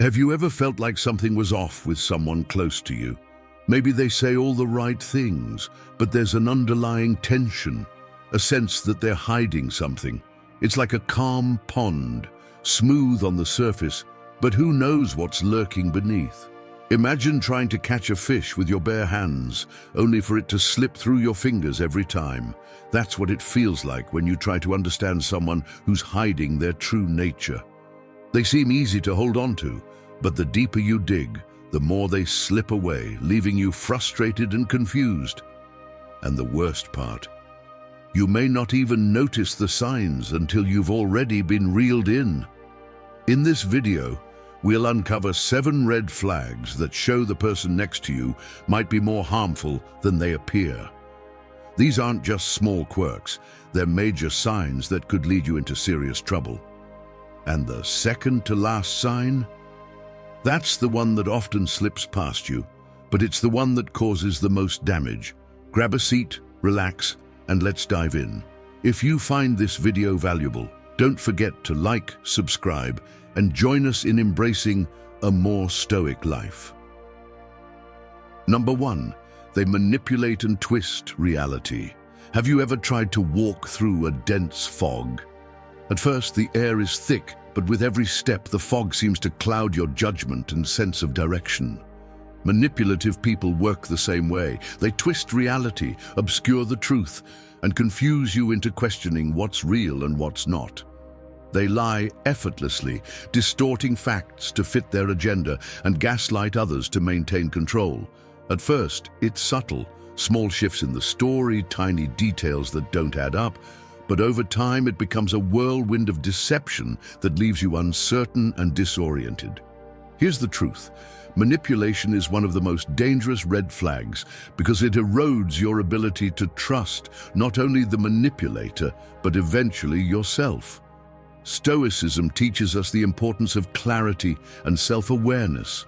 Have you ever felt like something was off with someone close to you? Maybe they say all the right things, but there's an underlying tension, a sense that they're hiding something. It's like a calm pond, smooth on the surface, but who knows what's lurking beneath? Imagine trying to catch a fish with your bare hands, only for it to slip through your fingers every time. That's what it feels like when you try to understand someone who's hiding their true nature. They seem easy to hold on to, but the deeper you dig, the more they slip away, leaving you frustrated and confused. And the worst part, you may not even notice the signs until you've already been reeled in. In this video, we'll uncover 7 red flags that show the person next to you might be more harmful than they appear. These aren't just small quirks, they're major signs that could lead you into serious trouble. And the second to last sign? That's the one that often slips past you, but it's the one that causes the most damage. Grab a seat, relax, and let's dive in. If you find this video valuable, don't forget to like, subscribe, and join us in embracing a more stoic life. Number 1, they manipulate and twist reality. Have you ever tried to walk through a dense fog? At first, the air is thick, but with every step, the fog seems to cloud your judgment and sense of direction. Manipulative people work the same way. They twist reality, obscure the truth, and confuse you into questioning what's real and what's not. They lie effortlessly, distorting facts to fit their agenda and gaslight others to maintain control. At first, it's subtle, small shifts in the story, tiny details that don't add up, but over time it becomes a whirlwind of deception that leaves you uncertain and disoriented. Here's the truth. Manipulation is one of the most dangerous red flags because it erodes your ability to trust not only the manipulator, but eventually yourself. Stoicism teaches us the importance of clarity and self-awareness.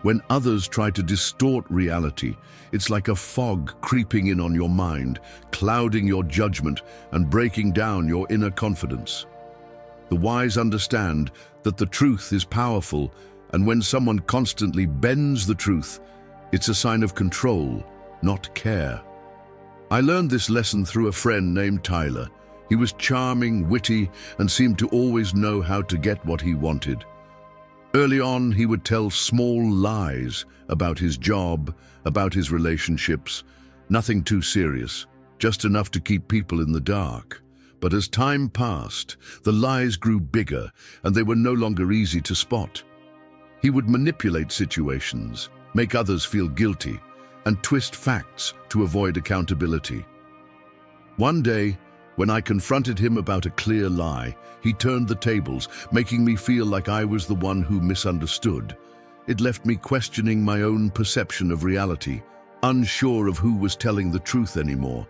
When others try to distort reality, it's like a fog creeping in on your mind, clouding your judgment and breaking down your inner confidence. The wise understand that the truth is powerful, and when someone constantly bends the truth, it's a sign of control, not care. I learned this lesson through a friend named Tyler. He was charming, witty, and seemed to always know how to get what he wanted. Early on, he would tell small lies about his job, about his relationships, nothing too serious, just enough to keep people in the dark. But as time passed, the lies grew bigger, and they were no longer easy to spot. He would manipulate situations, make others feel guilty, and twist facts to avoid accountability. One day, when I confronted him about a clear lie, he turned the tables, making me feel like I was the one who misunderstood. It left me questioning my own perception of reality, unsure of who was telling the truth anymore.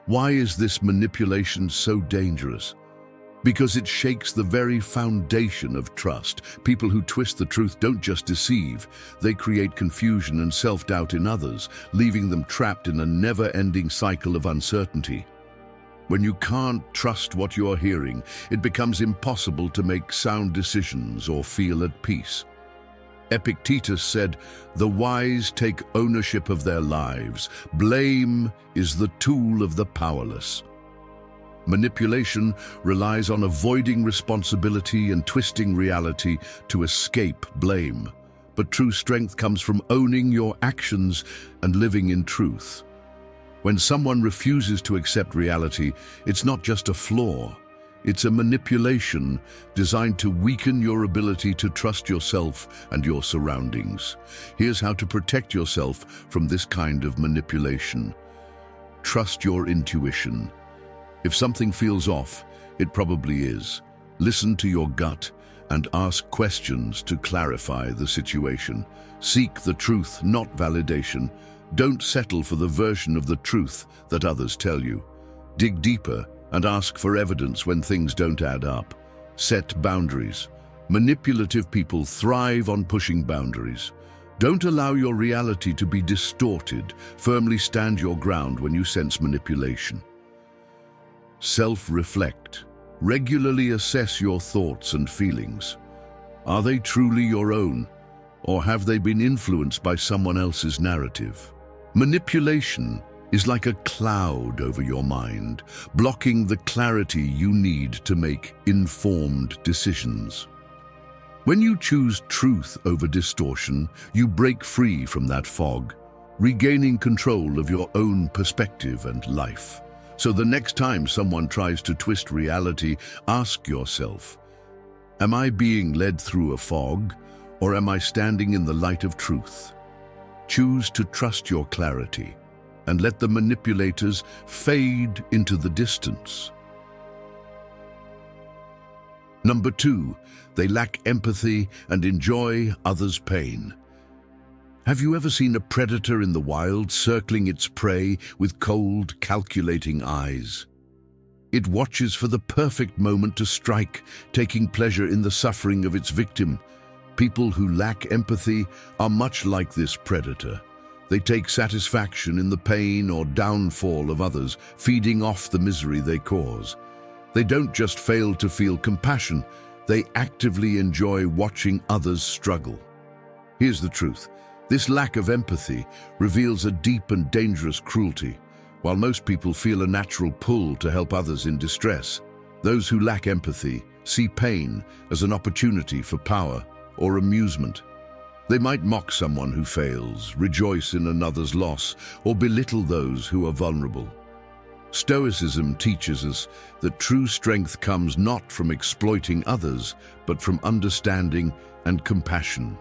Why is this manipulation so dangerous? Because it shakes the very foundation of trust. People who twist the truth don't just deceive, they create confusion and self-doubt in others, leaving them trapped in a never-ending cycle of uncertainty. When you can't trust what you're hearing, it becomes impossible to make sound decisions or feel at peace. Epictetus said, "The wise take ownership of their lives. Blame is the tool of the powerless." Manipulation relies on avoiding responsibility and twisting reality to escape blame. But true strength comes from owning your actions and living in truth. When someone refuses to accept reality, it's not just a flaw. It's a manipulation designed to weaken your ability to trust yourself and your surroundings. Here's how to protect yourself from this kind of manipulation. Trust your intuition. If something feels off, it probably is. Listen to your gut and ask questions to clarify the situation. Seek the truth, not validation. Don't settle for the version of the truth that others tell you. Dig deeper and ask for evidence when things don't add up. Set boundaries. Manipulative people thrive on pushing boundaries. Don't allow your reality to be distorted. Firmly stand your ground when you sense manipulation. Self-reflect. Regularly assess your thoughts and feelings. Are they truly your own, or have they been influenced by someone else's narrative? Manipulation is like a cloud over your mind, blocking the clarity you need to make informed decisions. When you choose truth over distortion, you break free from that fog, regaining control of your own perspective and life. So the next time someone tries to twist reality, ask yourself, am I being led through a fog, or am I standing in the light of truth? Choose to trust your clarity and let the manipulators fade into the distance. Number 2, they lack empathy and enjoy others' pain. Have you ever seen a predator in the wild circling its prey with cold, calculating eyes? It watches for the perfect moment to strike, taking pleasure in the suffering of its victim. People who lack empathy are much like this predator. They take satisfaction in the pain or downfall of others, feeding off the misery they cause. They don't just fail to feel compassion, they actively enjoy watching others struggle. Here's the truth. This lack of empathy reveals a deep and dangerous cruelty. While most people feel a natural pull to help others in distress, those who lack empathy see pain as an opportunity for power or amusement. They might mock someone who fails, rejoice in another's loss, or belittle those who are vulnerable. Stoicism teaches us that true strength comes not from exploiting others, but from understanding and compassion.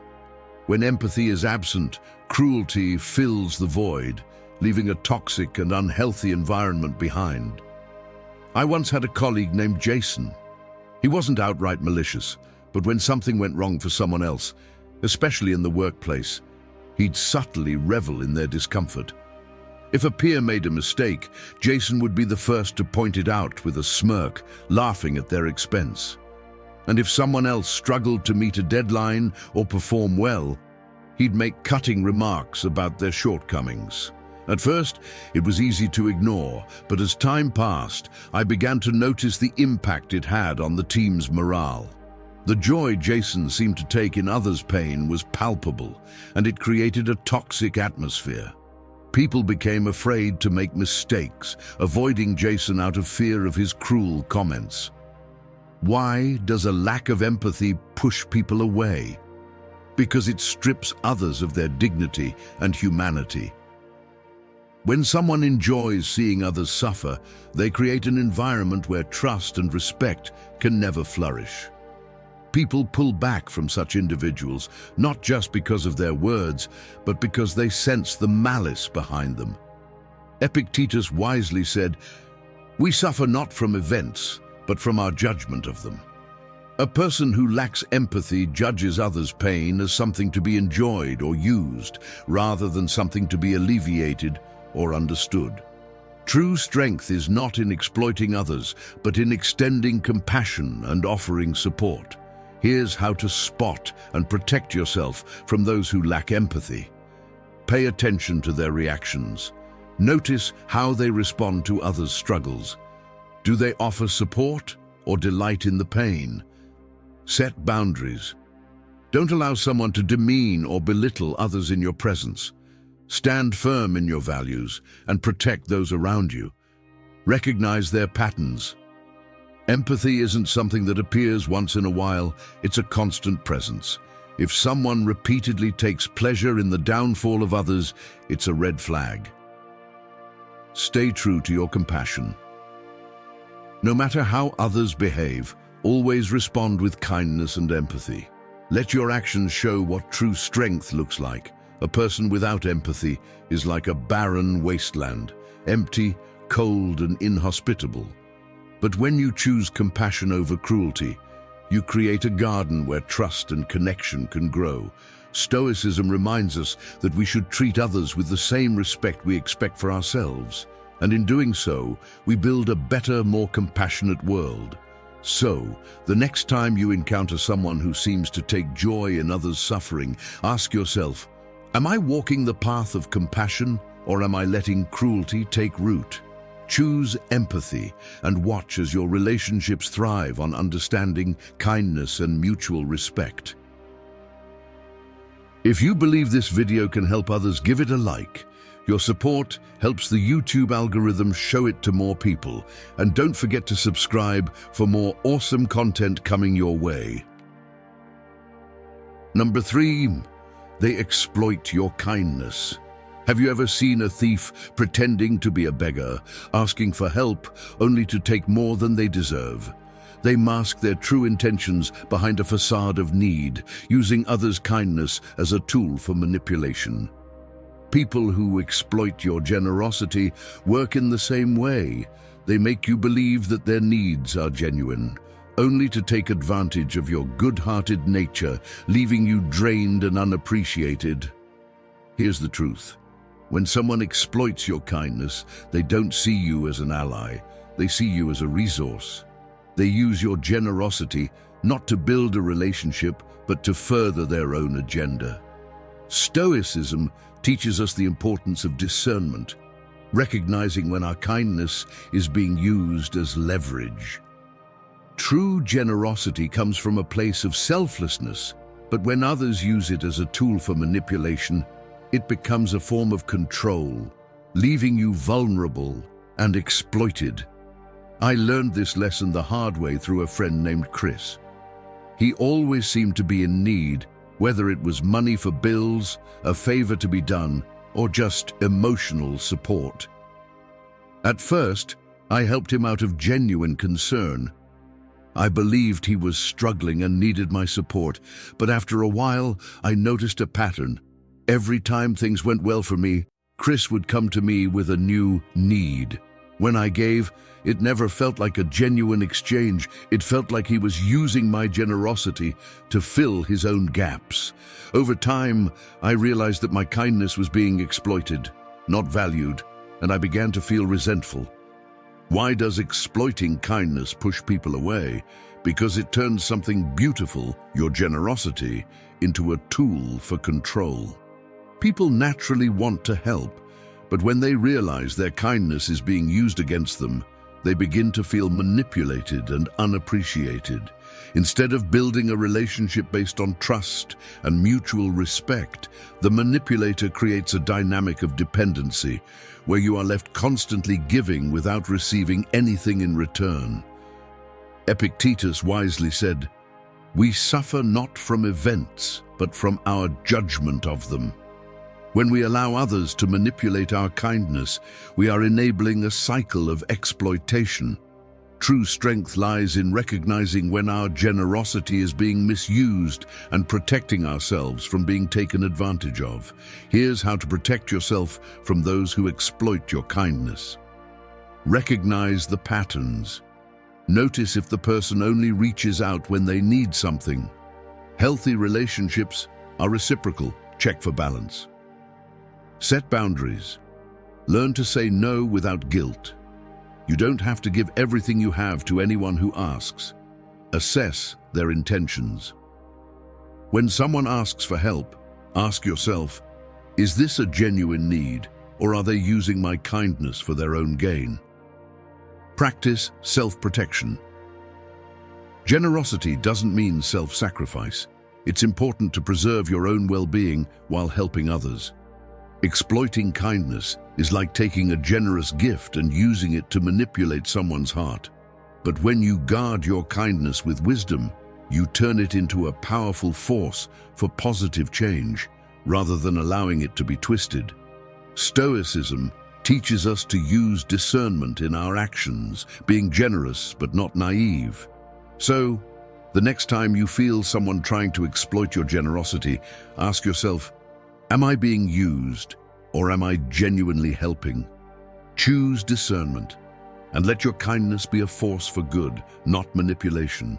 When empathy is absent, cruelty fills the void, leaving a toxic and unhealthy environment behind. I once had a colleague named Jason. He wasn't outright malicious, but when something went wrong for someone else, especially in the workplace, he'd subtly revel in their discomfort. If a peer made a mistake, Jason would be the first to point it out with a smirk, laughing at their expense. And if someone else struggled to meet a deadline or perform well, he'd make cutting remarks about their shortcomings. At first, it was easy to ignore, but as time passed, I began to notice the impact it had on the team's morale. The joy Jason seemed to take in others' pain was palpable, and it created a toxic atmosphere. People became afraid to make mistakes, avoiding Jason out of fear of his cruel comments. Why does a lack of empathy push people away? Because it strips others of their dignity and humanity. When someone enjoys seeing others suffer, they create an environment where trust and respect can never flourish. People pull back from such individuals, not just because of their words, but because they sense the malice behind them. Epictetus wisely said, "We suffer not from events, but from our judgment of them." A person who lacks empathy judges others' pain as something to be enjoyed or used, rather than something to be alleviated or understood. True strength is not in exploiting others, but in extending compassion and offering support. Here's how to spot and protect yourself from those who lack empathy. Pay attention to their reactions. Notice how they respond to others' struggles. Do they offer support or delight in the pain? Set boundaries. Don't allow someone to demean or belittle others in your presence. Stand firm in your values and protect those around you. Recognize their patterns. Empathy isn't something that appears once in a while, it's a constant presence. If someone repeatedly takes pleasure in the downfall of others, it's a red flag. Stay true to your compassion. No matter how others behave, always respond with kindness and empathy. Let your actions show what true strength looks like. A person without empathy is like a barren wasteland, empty, cold, and inhospitable. But when you choose compassion over cruelty, you create a garden where trust and connection can grow. Stoicism reminds us that we should treat others with the same respect we expect for ourselves. And in doing so, we build a better, more compassionate world. So, the next time you encounter someone who seems to take joy in others' suffering, ask yourself, am I walking the path of compassion, or am I letting cruelty take root? Choose empathy and watch as your relationships thrive on understanding, kindness, and mutual respect. If you believe this video can help others, give it a like. Your support helps the YouTube algorithm show it to more people. And don't forget to subscribe for more awesome content coming your way. Number 3, they exploit your kindness. Have you ever seen a thief pretending to be a beggar, asking for help only to take more than they deserve? They mask their true intentions behind a facade of need, using others' kindness as a tool for manipulation. People who exploit your generosity work in the same way. They make you believe that their needs are genuine, only to take advantage of your good-hearted nature, leaving you drained and unappreciated. Here's the truth. When someone exploits your kindness, they don't see you as an ally. They see you as a resource. They use your generosity not to build a relationship, but to further their own agenda. Stoicism teaches us the importance of discernment, recognizing when our kindness is being used as leverage. True generosity comes from a place of selflessness, but when others use it as a tool for manipulation, it becomes a form of control, leaving you vulnerable and exploited. I learned this lesson the hard way through a friend named Chris. He always seemed to be in need, whether it was money for bills, a favor to be done, or just emotional support. At first, I helped him out of genuine concern. I believed he was struggling and needed my support, but after a while, I noticed a pattern. Every time things went well for me, Chris would come to me with a new need. When I gave, it never felt like a genuine exchange. It felt like he was using my generosity to fill his own gaps. Over time, I realized that my kindness was being exploited, not valued, and I began to feel resentful. Why does exploiting kindness push people away? Because it turns something beautiful, your generosity, into a tool for control. People naturally want to help, but when they realize their kindness is being used against them, they begin to feel manipulated and unappreciated. Instead of building a relationship based on trust and mutual respect, the manipulator creates a dynamic of dependency, where you are left constantly giving without receiving anything in return. Epictetus wisely said, "We suffer not from events, but from our judgment of them." When we allow others to manipulate our kindness, we are enabling a cycle of exploitation. True strength lies in recognizing when our generosity is being misused and protecting ourselves from being taken advantage of. Here's how to protect yourself from those who exploit your kindness. Recognize the patterns. Notice if the person only reaches out when they need something. Healthy relationships are reciprocal. Check for balance. Set boundaries. Learn to say no without guilt. You don't have to give everything you have to anyone who asks. Assess their intentions. When someone asks for help, ask yourself, is this a genuine need, or are they using my kindness for their own gain? Practice self-protection. Generosity doesn't mean self-sacrifice. It's important to preserve your own well-being while helping others. Exploiting kindness is like taking a generous gift and using it to manipulate someone's heart. But when you guard your kindness with wisdom, you turn it into a powerful force for positive change, rather than allowing it to be twisted. Stoicism teaches us to use discernment in our actions, being generous but not naive. So, the next time you feel someone trying to exploit your generosity, ask yourself, am I being used, or am I genuinely helping? Choose discernment, and let your kindness be a force for good, not manipulation.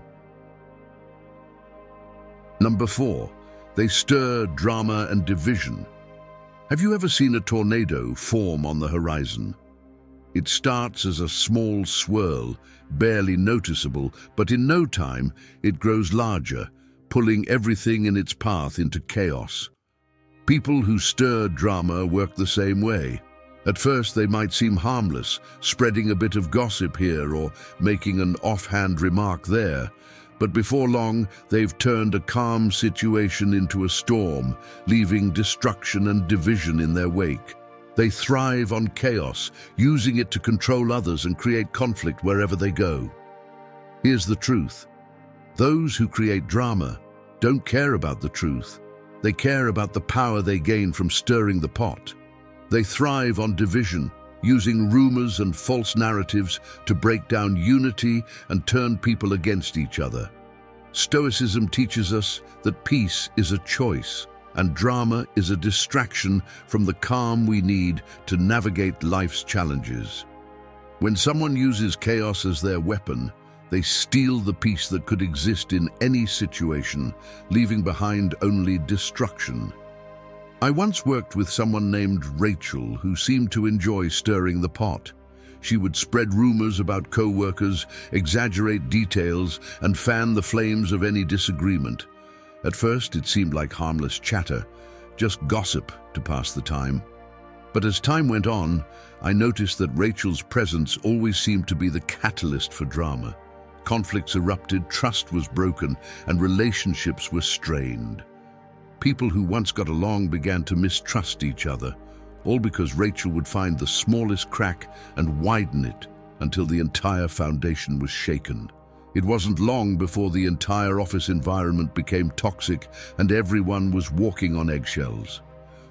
Number 4, they stir drama and division. Have you ever seen a tornado form on the horizon? It starts as a small swirl, barely noticeable, but in no time it grows larger, pulling everything in its path into chaos. People who stir drama work the same way. At first, they might seem harmless, spreading a bit of gossip here or making an offhand remark there. But before long, they've turned a calm situation into a storm, leaving destruction and division in their wake. They thrive on chaos, using it to control others and create conflict wherever they go. Here's the truth. Those who create drama don't care about the truth. They care about the power they gain from stirring the pot. They thrive on division, using rumors and false narratives to break down unity and turn people against each other. Stoicism teaches us that peace is a choice, and drama is a distraction from the calm we need to navigate life's challenges. When someone uses chaos as their weapon, they steal the peace that could exist in any situation, leaving behind only destruction. I once worked with someone named Rachel who seemed to enjoy stirring the pot. She would spread rumors about co-workers, exaggerate details, and fan the flames of any disagreement. At first, it seemed like harmless chatter, just gossip to pass the time. But as time went on, I noticed that Rachel's presence always seemed to be the catalyst for drama. Conflicts erupted, trust was broken, and relationships were strained. People who once got along began to mistrust each other, all because Rachel would find the smallest crack and widen it until the entire foundation was shaken. It wasn't long before the entire office environment became toxic and everyone was walking on eggshells.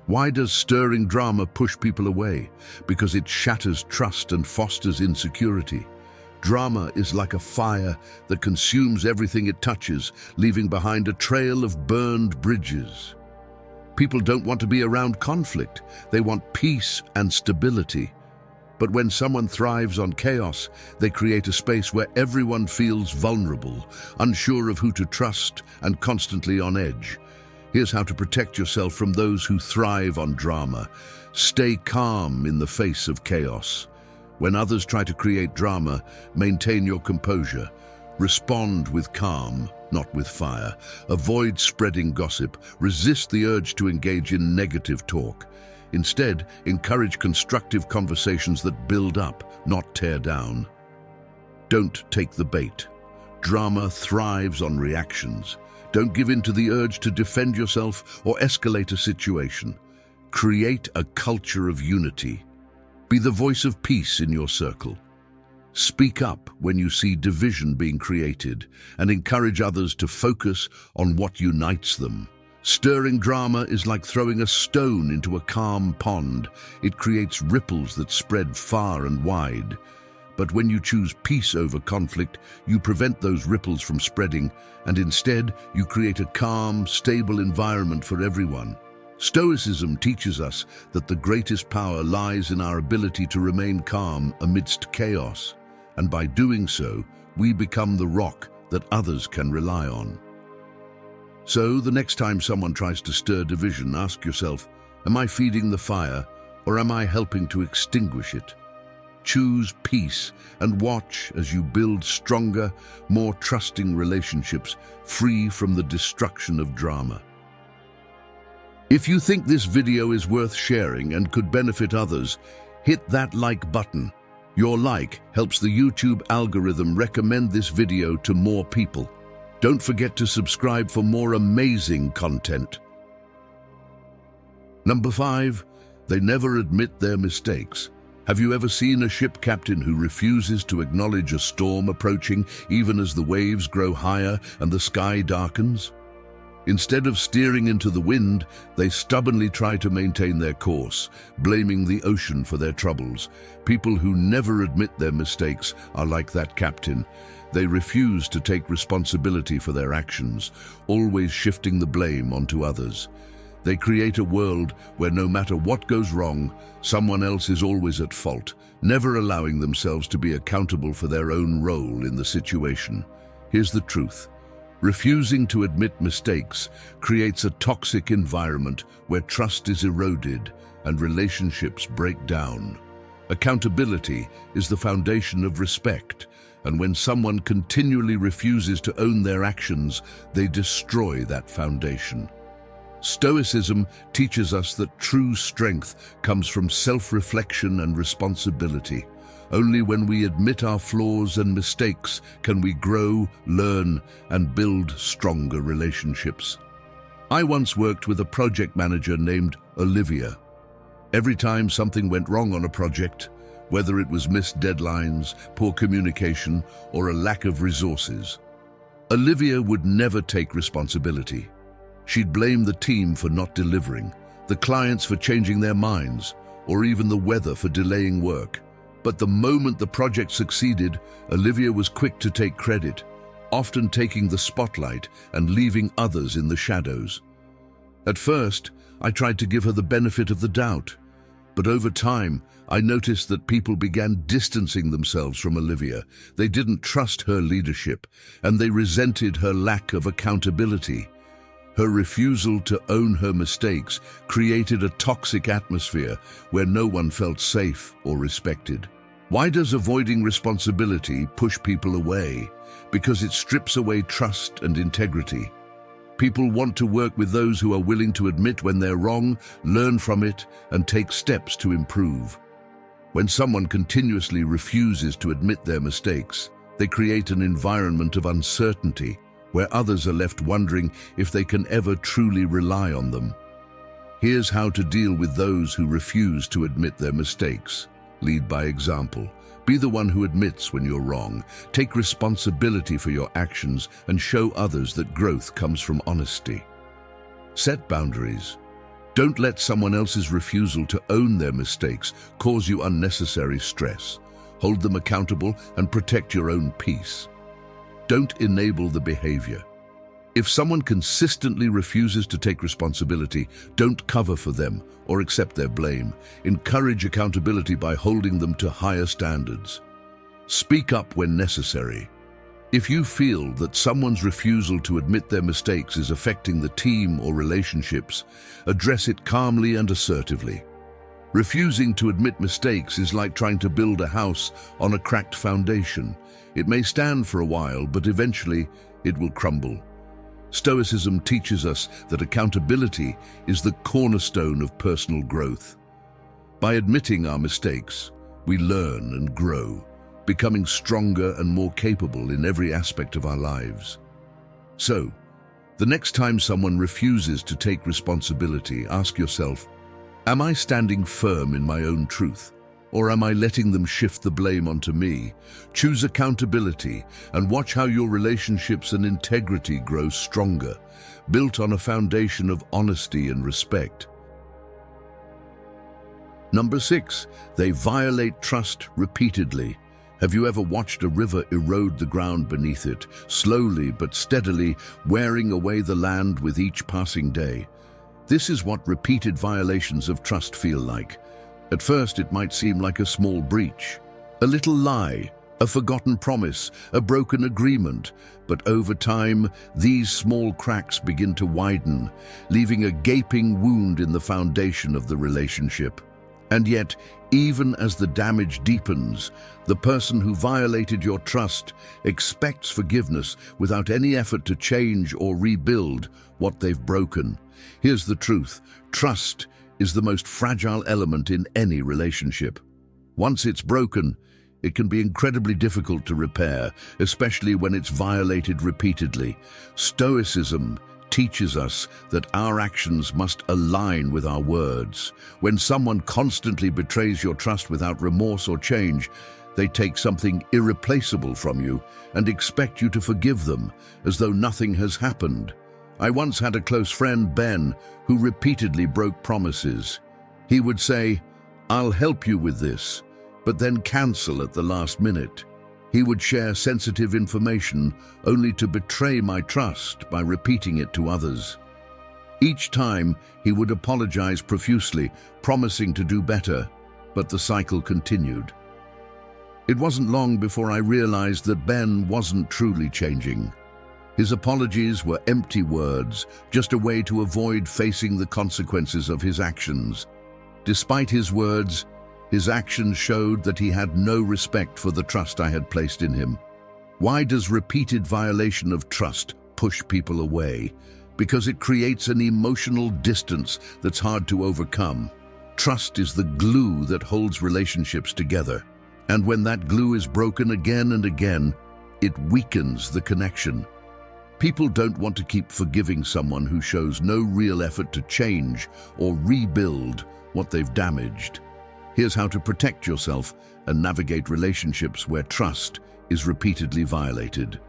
Why does stirring drama push people away? Because it shatters trust and fosters insecurity. Drama is like a fire that consumes everything it touches, leaving behind a trail of burned bridges. People don't want to be around conflict. They want peace and stability. But when someone thrives on chaos, they create a space where everyone feels vulnerable, unsure of who to trust, and constantly on edge. Here's how to protect yourself from those who thrive on drama. Stay calm in the face of chaos. When others try to create drama, maintain your composure. Respond with calm, not with fire. Avoid spreading gossip. Resist the urge to engage in negative talk. Instead, encourage constructive conversations that build up, not tear down. Don't take the bait. Drama thrives on reactions. Don't give in to the urge to defend yourself or escalate a situation. Create a culture of unity. Be the voice of peace in your circle. Speak up when you see division being created and encourage others to focus on what unites them. Stirring drama is like throwing a stone into a calm pond. It creates ripples that spread far and wide. But when you choose peace over conflict, you prevent those ripples from spreading, and instead you create a calm, stable environment for everyone. Stoicism teaches us that the greatest power lies in our ability to remain calm amidst chaos, and by doing so, we become the rock that others can rely on. So, the next time someone tries to stir division, ask yourself, am I feeding the fire, or am I helping to extinguish it? Choose peace and watch as you build stronger, more trusting relationships, free from the destruction of drama. If you think this video is worth sharing and could benefit others, hit that like button. Your like helps the YouTube algorithm recommend this video to more people. Don't forget to subscribe for more amazing content. Number 5, they never admit their mistakes. Have you ever seen a ship captain who refuses to acknowledge a storm approaching even as the waves grow higher and the sky darkens? Instead of steering into the wind, they stubbornly try to maintain their course, blaming the ocean for their troubles. People who never admit their mistakes are like that captain. They refuse to take responsibility for their actions, always shifting the blame onto others. They create a world where no matter what goes wrong, someone else is always at fault, never allowing themselves to be accountable for their own role in the situation. Here's the truth. Refusing to admit mistakes creates a toxic environment where trust is eroded and relationships break down. Accountability is the foundation of respect, and when someone continually refuses to own their actions, they destroy that foundation. Stoicism teaches us that true strength comes from self-reflection and responsibility. Only when we admit our flaws and mistakes can we grow, learn, and build stronger relationships. I once worked with a project manager named Olivia. Every time something went wrong on a project, whether it was missed deadlines, poor communication, or a lack of resources, Olivia would never take responsibility. She'd blame the team for not delivering, the clients for changing their minds, or even the weather for delaying work. But the moment the project succeeded, Olivia was quick to take credit, often taking the spotlight and leaving others in the shadows. At first, I tried to give her the benefit of the doubt, but over time, I noticed that people began distancing themselves from Olivia. They didn't trust her leadership, and they resented her lack of accountability. Her refusal to own her mistakes created a toxic atmosphere where no one felt safe or respected. Why does avoiding responsibility push people away? Because it strips away trust and integrity. People want to work with those who are willing to admit when they're wrong, learn from it, and take steps to improve. When someone continuously refuses to admit their mistakes, they create an environment of uncertainty where others are left wondering if they can ever truly rely on them. Here's how to deal with those who refuse to admit their mistakes. Lead by example. Be the one who admits when you're wrong. Take responsibility for your actions and show others that growth comes from honesty. Set boundaries. Don't let someone else's refusal to own their mistakes cause you unnecessary stress. Hold them accountable and protect your own peace. Don't enable the behavior. If someone consistently refuses to take responsibility, don't cover for them or accept their blame. Encourage accountability by holding them to higher standards. Speak up when necessary. If you feel that someone's refusal to admit their mistakes is affecting the team or relationships, address it calmly and assertively. Refusing to admit mistakes is like trying to build a house on a cracked foundation. It may stand for a while, but eventually it will crumble. Stoicism teaches us that accountability is the cornerstone of personal growth. By admitting our mistakes, we learn and grow, becoming stronger and more capable in every aspect of our lives. So, the next time someone refuses to take responsibility, ask yourself, am I standing firm in my own truth? Or am I letting them shift the blame onto me? Choose accountability and watch how your relationships and integrity grow stronger, built on a foundation of honesty and respect. Number 6, they violate trust repeatedly. Have you ever watched a river erode the ground beneath it, slowly but steadily wearing away the land with each passing day? This is what repeated violations of trust feel like. At first, it might seem like a small breach, a little lie, a forgotten promise, a broken agreement. But over time, these small cracks begin to widen, leaving a gaping wound in the foundation of the relationship. And yet, even as the damage deepens, the person who violated your trust expects forgiveness without any effort to change or rebuild what they've broken. Here's the truth: trust is the most fragile element in any relationship. Once it's broken, it can be incredibly difficult to repair, especially when it's violated repeatedly. Stoicism teaches us that our actions must align with our words. When someone constantly betrays your trust without remorse or change, they take something irreplaceable from you and expect you to forgive them as though nothing has happened. I once had a close friend, Ben, who repeatedly broke promises. He would say, "I'll help you with this," but then cancel at the last minute. He would share sensitive information only to betray my trust by repeating it to others. Each time, he would apologize profusely, promising to do better, but the cycle continued. It wasn't long before I realized that Ben wasn't truly changing. His apologies were empty words, just a way to avoid facing the consequences of his actions. Despite his words, his actions showed that he had no respect for the trust I had placed in him. Why does repeated violation of trust push people away? because it creates an emotional distance that's hard to overcome. Trust is the glue that holds relationships together. And when that glue is broken again and again, it weakens the connection. People don't want to keep forgiving someone who shows no real effort to change or rebuild what they've damaged. Here's how to protect yourself and navigate relationships where trust is repeatedly violated.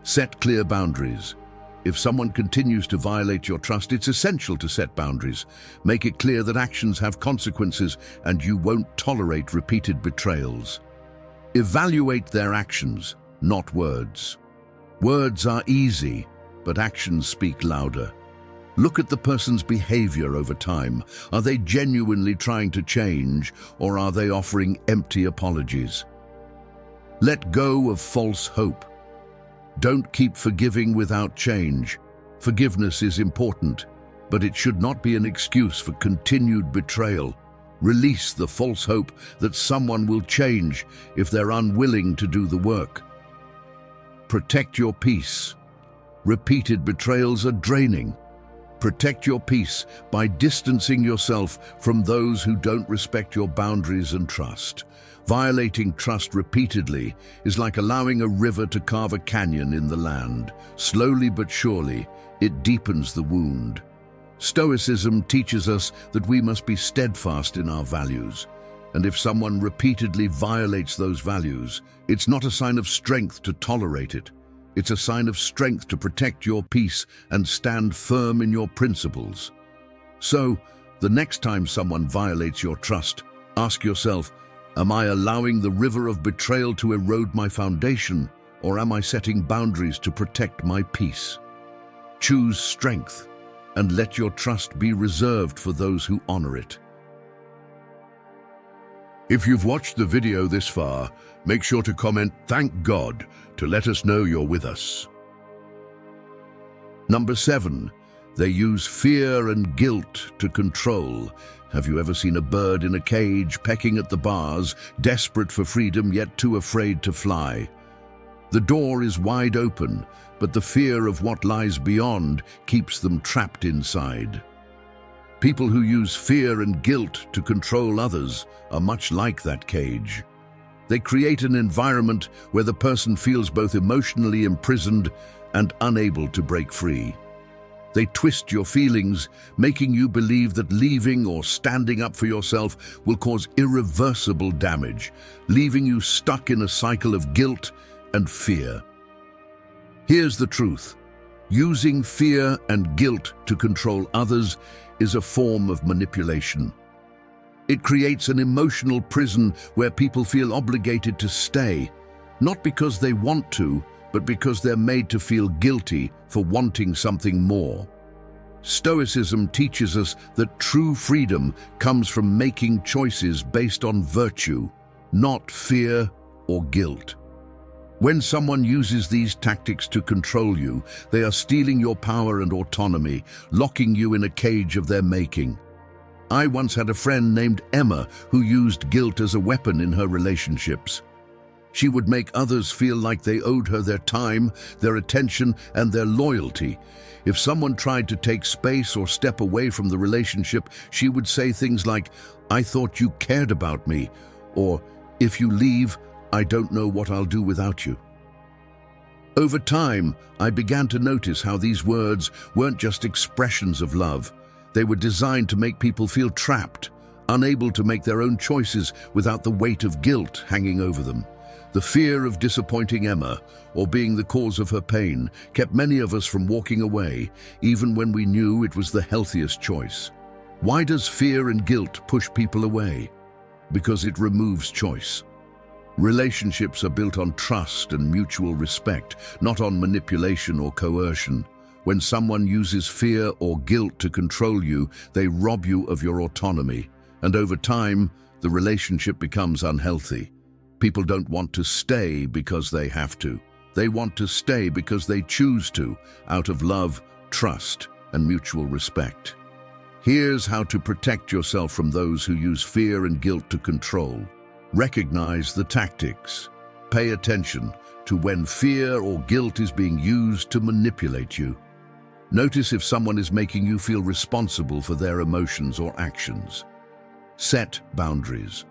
Set clear boundaries. If someone continues to violate your trust, it's essential to set boundaries. Make it clear that actions have consequences and you won't tolerate repeated betrayals. Evaluate their actions, not words. Words are easy, but actions speak louder. Look at the person's behavior over time. Are they genuinely trying to change, or are they offering empty apologies? Let go of false hope. Don't keep forgiving without change. Forgiveness is important, but it should not be an excuse for continued betrayal. Release the false hope that someone will change if they're unwilling to do the work. Protect your peace. Repeated betrayals are draining. Protect your peace by distancing yourself from those who don't respect your boundaries and trust. Violating trust repeatedly is like allowing a river to carve a canyon in the land. Slowly but surely, it deepens the wound. Stoicism teaches us that we must be steadfast in our values. And if someone repeatedly violates those values, it's not a sign of strength to tolerate it. It's a sign of strength to protect your peace and stand firm in your principles. So, the next time someone violates your trust, ask yourself, am I allowing the river of betrayal to erode my foundation, or am I setting boundaries to protect my peace? Choose strength, and let your trust be reserved for those who honor it. If you've watched the video this far, make sure to comment "Thank God" to let us know you're with us. Number 7. They use fear and guilt to control. Have you ever seen a bird in a cage pecking at the bars, desperate for freedom yet too afraid to fly? The door is wide open, but the fear of what lies beyond keeps them trapped inside. People who use fear and guilt to control others are much like that cage. They create an environment where the person feels both emotionally imprisoned and unable to break free. They twist your feelings, making you believe that leaving or standing up for yourself will cause irreversible damage, leaving you stuck in a cycle of guilt and fear. Here's the truth. Using fear and guilt to control others is a form of manipulation. It creates an emotional prison where people feel obligated to stay, not because they want to, but because they're made to feel guilty for wanting something more. Stoicism teaches us that true freedom comes from making choices based on virtue, not fear or guilt. When someone uses these tactics to control you, they are stealing your power and autonomy, locking you in a cage of their making. I once had a friend named Emma who used guilt as a weapon in her relationships. She would make others feel like they owed her their time, their attention, and their loyalty. If someone tried to take space or step away from the relationship, she would say things like, "I thought you cared about me," or "If you leave, I don't know what I'll do without you." Over time, I began to notice how these words weren't just expressions of love. They were designed to make people feel trapped, unable to make their own choices without the weight of guilt hanging over them. The fear of disappointing Emma or being the cause of her pain kept many of us from walking away, even when we knew it was the healthiest choice. Why does fear and guilt push people away? Because it removes choice. Relationships are built on trust and mutual respect, not on manipulation or coercion. When someone uses fear or guilt to control you, they rob you of your autonomy. And over time, the relationship becomes unhealthy. People don't want to stay because they have to. They want to stay because they choose to, out of love, trust, and mutual respect. Here's how to protect yourself from those who use fear and guilt to control. Recognize the tactics. Pay attention to when fear or guilt is being used to manipulate you. Notice if someone is making you feel responsible for their emotions or actions. Set boundaries.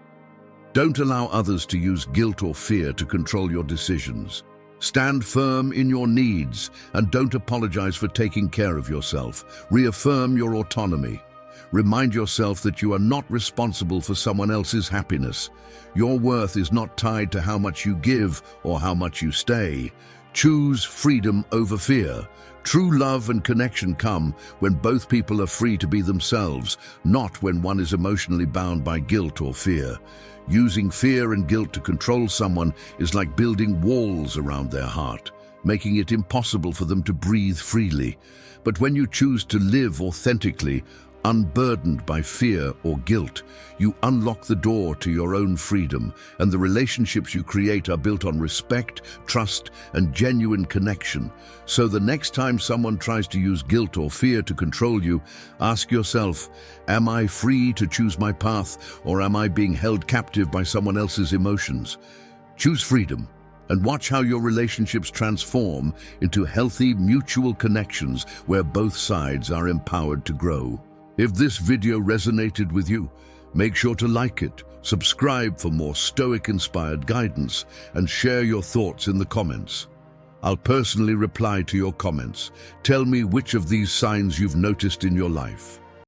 Don't allow others to use guilt or fear to control your decisions. Stand firm in your needs and don't apologize for taking care of yourself. Reaffirm your autonomy. Remind yourself that you are not responsible for someone else's happiness. Your worth is not tied to how much you give or how much you stay. Choose freedom over fear. True love and connection come when both people are free to be themselves, not when one is emotionally bound by guilt or fear. Using fear and guilt to control someone is like building walls around their heart, making it impossible for them to breathe freely. But when you choose to live authentically, unburdened by fear or guilt, you unlock the door to your own freedom, and the relationships you create are built on respect, trust, and genuine connection. So the next time someone tries to use guilt or fear to control you, ask yourself, am I free to choose my path, or am I being held captive by someone else's emotions? Choose freedom, and watch how your relationships transform into healthy, mutual connections where both sides are empowered to grow. If this video resonated with you, make sure to like it, subscribe for more Stoic-inspired guidance, and share your thoughts in the comments. I'll personally reply to your comments. Tell me which of these signs you've noticed in your life.